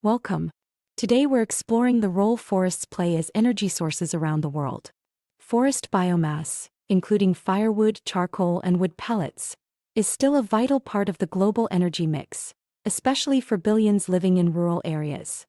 Welcome. Today we're exploring the role forests play as energy sources around the world. Forest biomass, including firewood, charcoal, and wood pellets, is still a vital part of the global energy mix, especially for billions living in rural areas.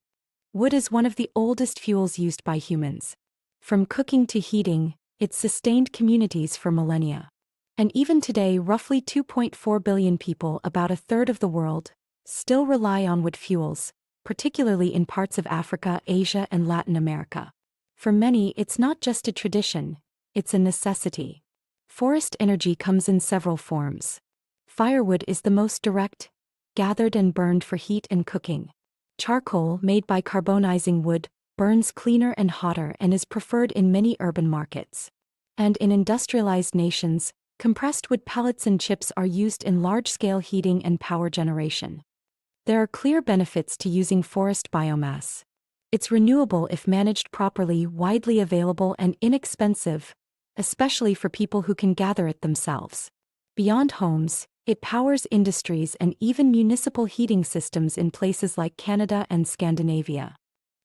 Wood is one of the oldest fuels used by humans. From cooking to heating, it's sustained communities for millennia. And even today, roughly 2.4 billion people, about a third of the world, still rely on wood fuels, particularly in parts of Africa, Asia, and Latin America. For many, it's not just a tradition, it's a necessity. Forest energy comes in several forms. Firewood is the most direct, gathered and burned for heat and cooking. Charcoal, made by carbonizing wood, burns cleaner and hotter and is preferred in many urban markets. And in industrialized nations, compressed wood pellets and chips are used in large-scale heating and power generation. There are clear benefits to using forest biomass. It's renewable if managed properly, widely available, and inexpensive, especially for people who can gather it themselves. Beyond homes, it powers industries and even municipal heating systems in places like Canada and Scandinavia.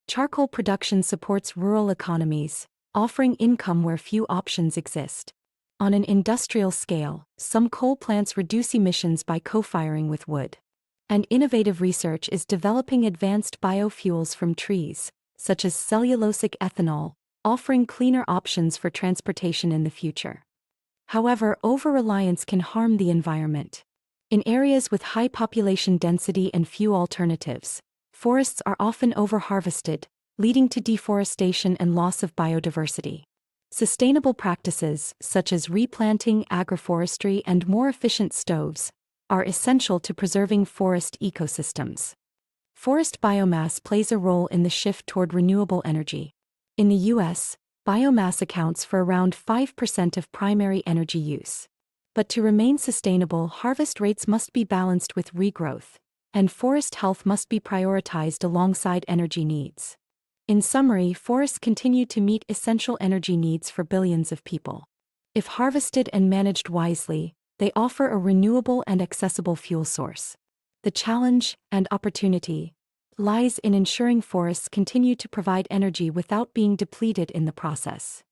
Charcoal production supports rural economies, offering income where few options exist. On an industrial scale, some coal plants reduce emissions by co-firing with wood. And innovative research is developing advanced biofuels from trees, such as cellulosic ethanol, offering cleaner options for transportation in the future. However, over-reliance can harm the environment. In areas with high population density and few alternatives, forests are often over-harvested, leading to deforestation and loss of biodiversity. Sustainable practices, such as replanting, agroforestry, and more efficient stoves, are essential to preserving forest ecosystems. Forest biomass plays a role in the shift toward renewable energy. In the U.S., biomass accounts for around 5% of primary energy use. But to remain sustainable, harvest rates must be balanced with regrowth, and forest health must be prioritized alongside energy needs. In summary, forests continue to meet essential energy needs for billions of people. If harvested and managed wisely, they offer a renewable and accessible fuel source. The challenge and opportunity lies in ensuring forests continue to provide energy without being depleted in the process.